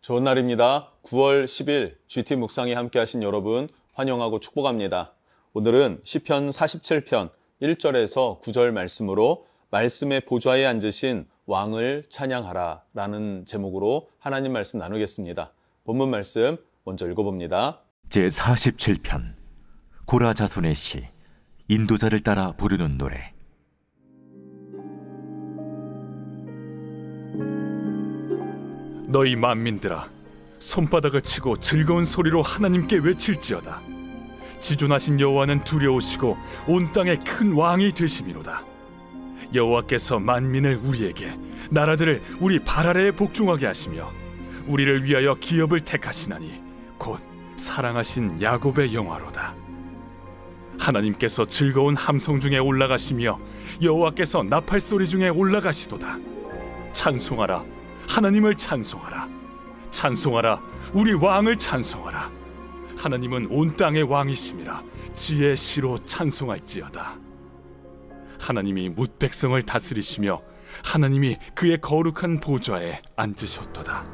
좋은 날입니다. 9월 10일 GT 묵상에 함께 하신 여러분 환영하고 축복합니다. 오늘은 시편 47편 1절에서 9절 말씀으로 말씀의 보좌에 앉으신 왕을 찬양하라 라는 제목으로 하나님 말씀 나누겠습니다. 본문 말씀 먼저 읽어봅니다. 제47편 고라 자손의 시 인도자를 따라 부르는 노래. 너희 만민들아, 손바닥을 치고 즐거운 소리로 하나님께 외칠지어다. 지존하신 여호와는 두려우시고 온 땅의 큰 왕이 되심이로다. 여호와께서 만민을 우리에게, 나라들을 우리 발 아래에 복종하게 하시며 우리를 위하여 기업을 택하시나니 곧 사랑하신 야곱의 영화로다. 하나님께서 즐거운 함성 중에 올라가시며 여호와께서 나팔 소리 중에 올라가시도다. 찬송하라, 하나님을 찬송하라. 찬송하라, 우리 왕을 찬송하라. 하나님은 온 땅의 왕이심이라. 지혜의 시로 찬송할지어다. 하나님이 뭇 백성을 다스리시며 하나님이 그의 거룩한 보좌에 앉으셨도다.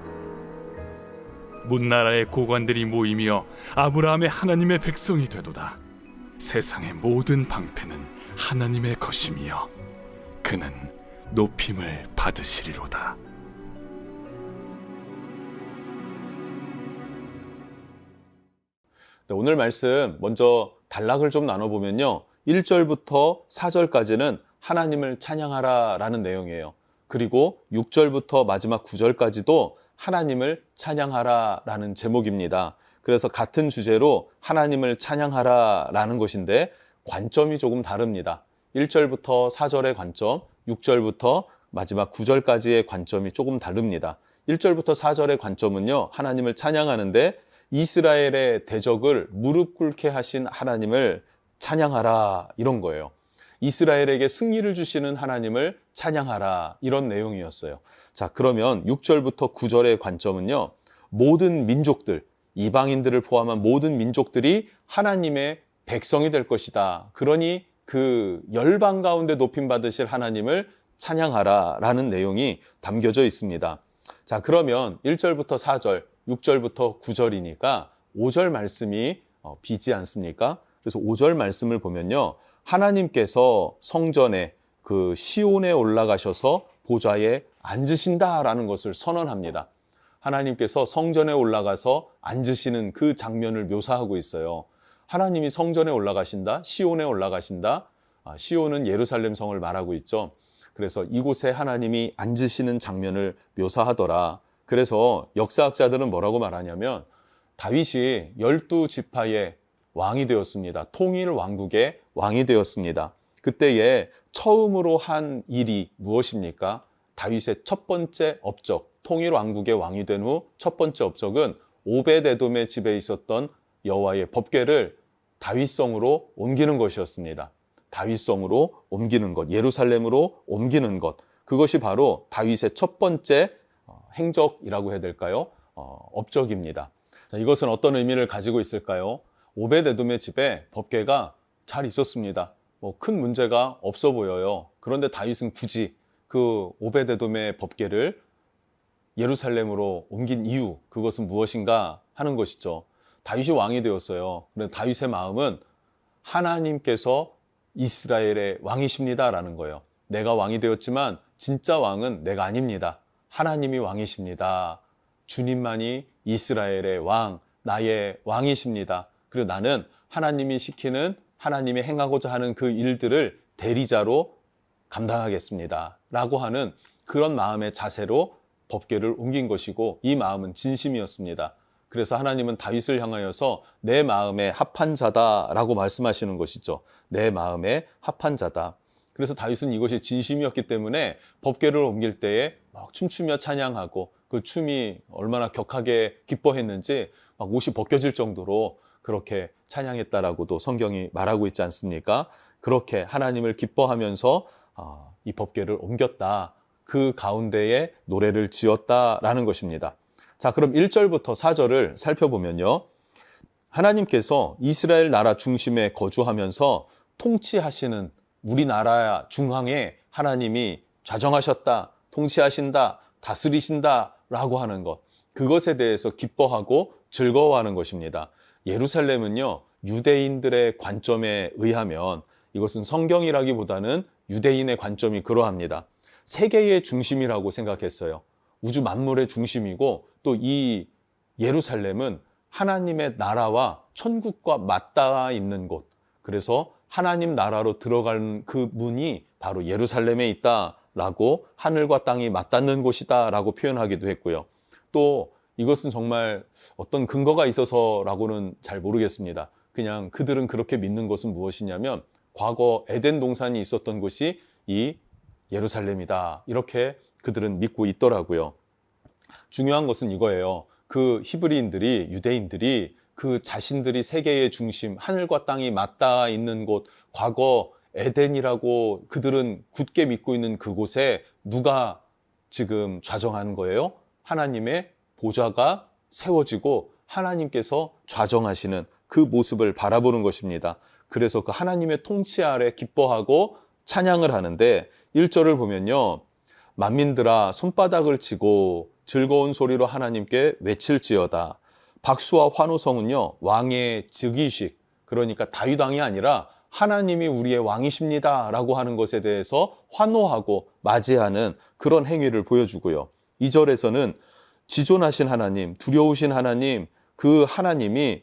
문나라의 고관들이 모이며 아브라함의 하나님의 백성이 되도다. 세상의 모든 방패는 하나님의 것이며 그는 높임을 받으시리로다. 오늘 말씀 먼저 단락을 좀 나눠보면요. 1절부터 4절까지는 하나님을 찬양하라 라는 내용이에요. 그리고 6절부터 마지막 9절까지도 하나님을 찬양하라 라는 제목입니다. 그래서 같은 주제로 하나님을 찬양하라 라는 것인데 관점이 조금 다릅니다. 1절부터 4절의 관점, 6절부터 마지막 9절까지의 관점이 조금 다릅니다. 1절부터 4절의 관점은요, 하나님을 찬양하는데 이스라엘의 대적을 무릎 꿇게 하신 하나님을 찬양하라 이런 거예요. 이스라엘에게 승리를 주시는 하나님을 찬양하라 이런 내용이었어요. 자, 그러면 6절부터 9절의 관점은요, 모든 민족들, 이방인들을 포함한 모든 민족들이 하나님의 백성이 될 것이다. 그러니 그 열방 가운데 높임 받으실 하나님을 찬양하라 라는 내용이 담겨져 있습니다. 자, 그러면 1절부터 4절, 6절부터 9절이니까 5절 말씀이 비지 않습니까? 그래서 5절 말씀을 보면요, 하나님께서 성전에 그 시온에 올라가셔서 보좌에 앉으신다라는 것을 선언합니다. 하나님께서 성전에 올라가서 앉으시는 그 장면을 묘사하고 있어요. 하나님이 성전에 올라가신다, 시온에 올라가신다. 시온은 예루살렘 성을 말하고 있죠. 그래서 이곳에 하나님이 앉으시는 장면을 묘사하더라. 그래서 역사학자들은 뭐라고 말하냐면 다윗이 12지파의 왕이 되었습니다. 통일 왕국의 왕이 되었습니다. 그때에 처음으로 한 일이 무엇입니까? 다윗의 첫 번째 업적, 통일 왕국의 왕이 된 후 첫 번째 업적은 오벳에돔의 집에 있었던 여호와의 법궤를 다윗성으로 옮기는 것이었습니다. 다윗성으로 옮기는 것, 예루살렘으로 옮기는 것, 그것이 바로 다윗의 첫 번째 행적이라고 해야 될까요? 업적입니다. 자, 이것은 어떤 의미를 가지고 있을까요? 오벳에돔의 집에 법궤가 잘 있었습니다. 큰 문제가 없어 보여요. 그런데 다윗은 굳이 그 오벳에돔의 법궤를 예루살렘으로 옮긴 이유, 그것은 무엇인가 하는 것이죠. 다윗이 왕이 되었어요. 그런데 다윗의 마음은 하나님께서 이스라엘의 왕이십니다라는 거예요. 내가 왕이 되었지만 진짜 왕은 내가 아닙니다. 하나님이 왕이십니다. 주님만이 이스라엘의 왕, 나의 왕이십니다. 그리고 나는 하나님이 시키는, 하나님이 행하고자 하는 그 일들을 대리자로 감당하겠습니다. 라고 하는 그런 마음의 자세로 법궤를 옮긴 것이고, 이 마음은 진심이었습니다. 그래서 하나님은 다윗을 향하여서 내 마음에 합한 자다라고 말씀하시는 것이죠. 내 마음에 합한 자다. 그래서 다윗은 이것이 진심이었기 때문에 법궤를 옮길 때에 막 춤추며 찬양하고, 그 춤이 얼마나 격하게 기뻐했는지 막 옷이 벗겨질 정도로 그렇게 찬양했다라고도 성경이 말하고 있지 않습니까? 그렇게 하나님을 기뻐하면서 이 법궤를 옮겼다. 그 가운데에 노래를 지었다라는 것입니다. 자, 그럼 1절부터 4절을 살펴보면요, 하나님께서 이스라엘 나라 중심에 거주하면서 통치하시는 우리나라 중앙에 하나님이 좌정하셨다, 통치하신다, 다스리신다 라고 하는 것, 그것에 대해서 기뻐하고 즐거워하는 것입니다. 예루살렘은요, 유대인들의 관점에 의하면 이것은 성경이라기보다는 유대인의 관점이 그러합니다. 세계의 중심이라고 생각했어요. 우주 만물의 중심이고 또 이 예루살렘은 하나님의 나라와 천국과 맞닿아 있는 곳. 그래서 하나님 나라로 들어가는 그 문이 바로 예루살렘에 있다라고 하늘과 땅이 맞닿는 곳이다라고 표현하기도 했고요. 또 이것은 정말 어떤 근거가 있어서라고는 잘 모르겠습니다. 그냥 그들은 그렇게 믿는 것은 무엇이냐면 과거 에덴 동산이 있었던 곳이 이 예루살렘이다. 이렇게 그들은 믿고 있더라고요. 중요한 것은 이거예요. 그 히브리인들이, 유대인들이 그 자신들이 세계의 중심, 하늘과 땅이 맞닿아 있는 곳, 과거 에덴이라고 그들은 굳게 믿고 있는 그곳에 누가 지금 좌정하는 거예요? 하나님의 보좌가 세워지고 하나님께서 좌정하시는 그 모습을 바라보는 것입니다. 그래서 그 하나님의 통치 아래 기뻐하고 찬양을 하는데 1절을 보면요. 만민들아 손바닥을 치고 즐거운 소리로 하나님께 외칠지어다. 박수와 환호성은요. 왕의 즉위식, 그러니까 다윗 왕이 아니라 하나님이 우리의 왕이십니다 라고 하는 것에 대해서 환호하고 맞이하는 그런 행위를 보여주고요. 2절에서는 지존하신 하나님, 두려우신 하나님, 그 하나님이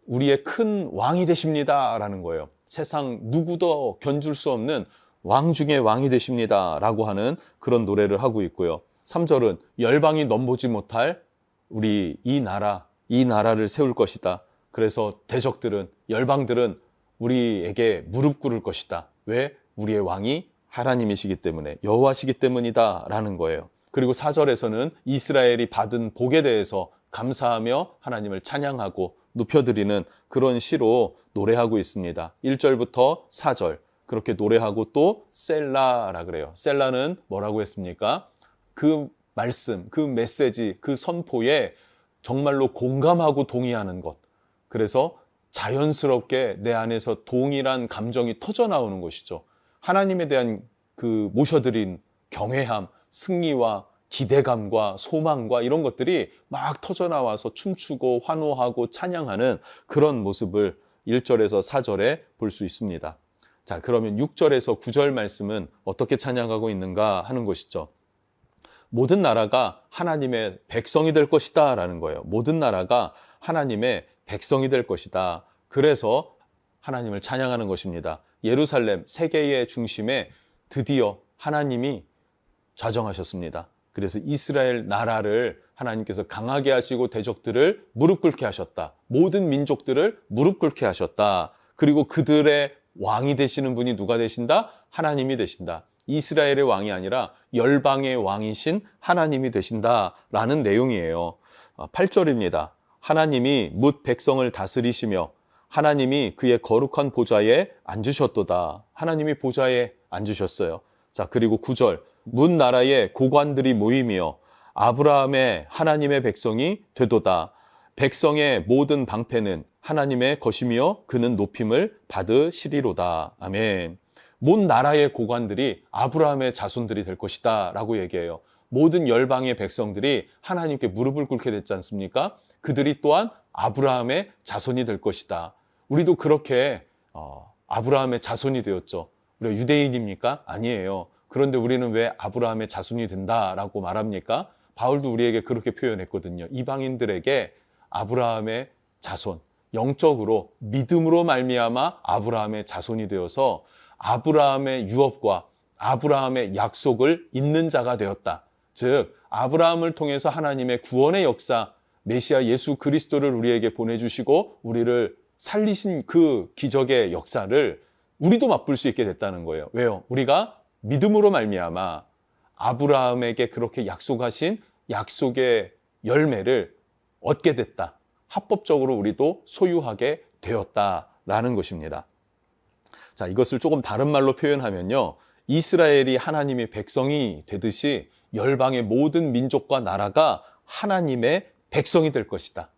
우리의 큰 왕이 되십니다 라는 거예요. 세상 누구도 견줄 수 없는 왕 중에 왕이 되십니다 라고 하는 그런 노래를 하고 있고요. 3절은 열방이 넘보지 못할 우리 이 나라를 세울 것이다. 그래서 대적들은, 열방들은 우리에게 무릎 꿇을 것이다. 왜? 우리의 왕이 하나님이시기 때문에, 여호와시기 때문이다 라는 거예요. 그리고 4절에서는 이스라엘이 받은 복에 대해서 감사하며 하나님을 찬양하고 높여드리는 그런 시로 노래하고 있습니다. 1절부터 4절 그렇게 노래하고 또 셀라라 그래요. 셀라는 뭐라고 했습니까? 그 말씀, 그 메시지, 그 선포에 정말로 공감하고 동의하는 것. 그래서 자연스럽게 내 안에서 동일한 감정이 터져 나오는 것이죠. 하나님에 대한 그 모셔드린 경외함, 승리와 기대감과 소망과 이런 것들이 막 터져 나와서 춤추고 환호하고 찬양하는 그런 모습을 1절에서 4절에 볼 수 있습니다. 자, 그러면 6절에서 9절 말씀은 어떻게 찬양하고 있는가 하는 것이죠. 모든 나라가 하나님의 백성이 될 것이다 라는 거예요. 모든 나라가 하나님의 백성이 될 것이다. 그래서 하나님을 찬양하는 것입니다. 예루살렘, 세계의 중심에 드디어 하나님이 좌정하셨습니다. 그래서 이스라엘 나라를 하나님께서 강하게 하시고 대적들을 무릎 꿇게 하셨다. 모든 민족들을 무릎 꿇게 하셨다. 그리고 그들의 왕이 되시는 분이 누가 되신다? 하나님이 되신다. 이스라엘의 왕이 아니라 열방의 왕이신 하나님이 되신다라는 내용이에요. 8절입니다. 하나님이 뭇 백성을 다스리시며 하나님이 그의 거룩한 보좌에 앉으셨도다. 하나님이 보좌에 앉으셨어요. 자, 그리고 9절. 문 나라의 고관들이 모임이여 아브라함의 하나님의 백성이 되도다. 백성의 모든 방패는 하나님의 것이며 그는 높임을 받으시리로다. 아멘. 몬 나라의 고관들이 아브라함의 자손들이 될 것이다 라고 얘기해요. 모든 열방의 백성들이 하나님께 무릎을 꿇게 됐지 않습니까? 그들이 또한 아브라함의 자손이 될 것이다. 우리도 그렇게 아브라함의 자손이 되었죠. 우리가 유대인입니까? 아니에요. 그런데 우리는 왜 아브라함의 자손이 된다라고 말합니까? 바울도 우리에게 그렇게 표현했거든요. 이방인들에게 아브라함의 자손, 영적으로 믿음으로 말미암아 아브라함의 자손이 되어서 아브라함의 유업과 아브라함의 약속을 잇는 자가 되었다. 즉 아브라함을 통해서 하나님의 구원의 역사, 메시아 예수 그리스도를 우리에게 보내주시고 우리를 살리신 그 기적의 역사를 우리도 맛볼 수 있게 됐다는 거예요. 왜요? 우리가 믿음으로 말미암아 아브라함에게 그렇게 약속하신 약속의 열매를 얻게 됐다. 합법적으로 우리도 소유하게 되었다라는 것입니다. 자, 이것을 조금 다른 말로 표현하면요. 이스라엘이 하나님의 백성이 되듯이 열방의 모든 민족과 나라가 하나님의 백성이 될 것이다.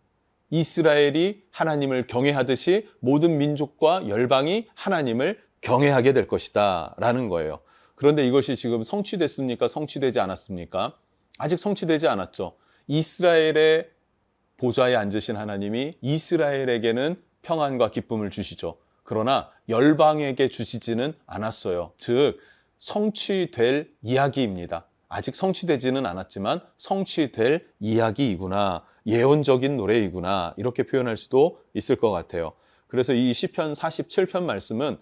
이스라엘이 하나님을 경외하듯이 모든 민족과 열방이 하나님을 경외하게 될 것이다 라는 거예요. 그런데 이것이 지금 성취됐습니까? 성취되지 않았습니까? 아직 성취되지 않았죠. 이스라엘의 보좌에 앉으신 하나님이 이스라엘에게는 평안과 기쁨을 주시죠. 그러나 열방에게 주시지는 않았어요. 즉 성취될 이야기입니다. 아직 성취되지는 않았지만 성취될 이야기이구나, 예언적인 노래이구나, 이렇게 표현할 수도 있을 것 같아요. 그래서 이 시편 47편 말씀은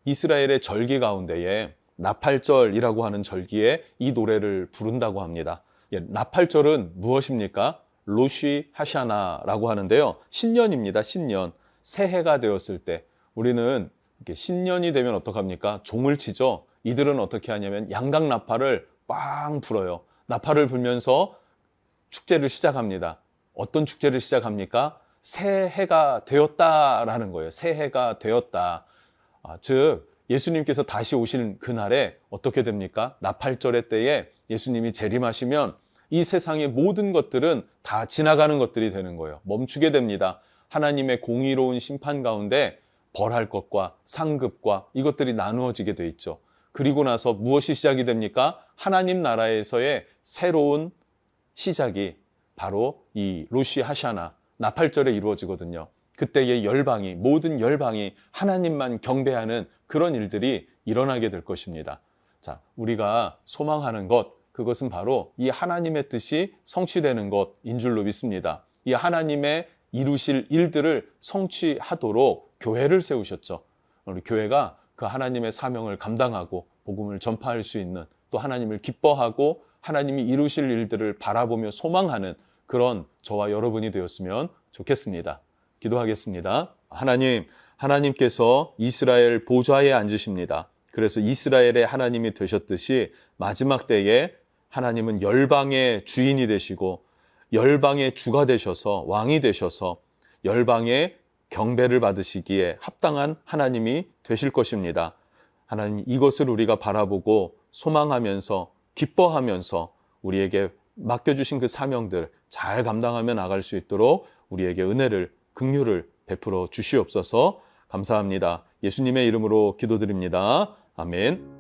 이스라엘의 절기 가운데에 나팔절이라고 하는 절기에 이 노래를 부른다고 합니다. 나팔절은 무엇입니까? 로시 하샤나라고 하는데요. 신년입니다. 신년. 새해가 되었을 때 우리는 신년이 되면 어떡합니까? 종을 치죠. 이들은 어떻게 하냐면 양각 나팔을 빵 불어요. 나팔을 불면서 축제를 시작합니다. 어떤 축제를 시작합니까? 새해가 되었다라는 거예요. 새해가 되었다. 즉 예수님께서 다시 오실 그날에 어떻게 됩니까? 나팔절의 때에 예수님이 재림하시면 이 세상의 모든 것들은 다 지나가는 것들이 되는 거예요. 멈추게 됩니다. 하나님의 공의로운 심판 가운데 벌할 것과 상급과 이것들이 나누어지게 돼 있죠. 그리고 나서 무엇이 시작이 됩니까? 하나님 나라에서의 새로운 시작이 바로 이 로시 하샤나, 나팔절에 이루어지거든요. 그때의 열방이, 모든 열방이 하나님만 경배하는 그런 일들이 일어나게 될 것입니다. 자, 우리가 소망하는 것, 그것은 바로 이 하나님의 뜻이 성취되는 것인 줄로 믿습니다. 이 하나님의 이루실 일들을 성취하도록 교회를 세우셨죠. 우리 교회가 그 하나님의 사명을 감당하고 복음을 전파할 수 있는, 또 하나님을 기뻐하고 하나님이 이루실 일들을 바라보며 소망하는 그런 저와 여러분이 되었으면 좋겠습니다. 기도하겠습니다. 하나님께서 이스라엘 보좌에 앉으십니다. 그래서 이스라엘의 하나님이 되셨듯이 마지막 때에 하나님은 열방의 주인이 되시고 열방의 주가 되셔서, 왕이 되셔서 열방의 경배를 받으시기에 합당한 하나님이 되실 것입니다. 하나님, 이것을 우리가 바라보고 소망하면서 기뻐하면서 우리에게 맡겨주신 그 사명들 잘 감당하며 나갈 수 있도록 우리에게 은혜를, 긍휼을 베풀어 주시옵소서. 감사합니다. 예수님의 이름으로 기도드립니다. 아멘.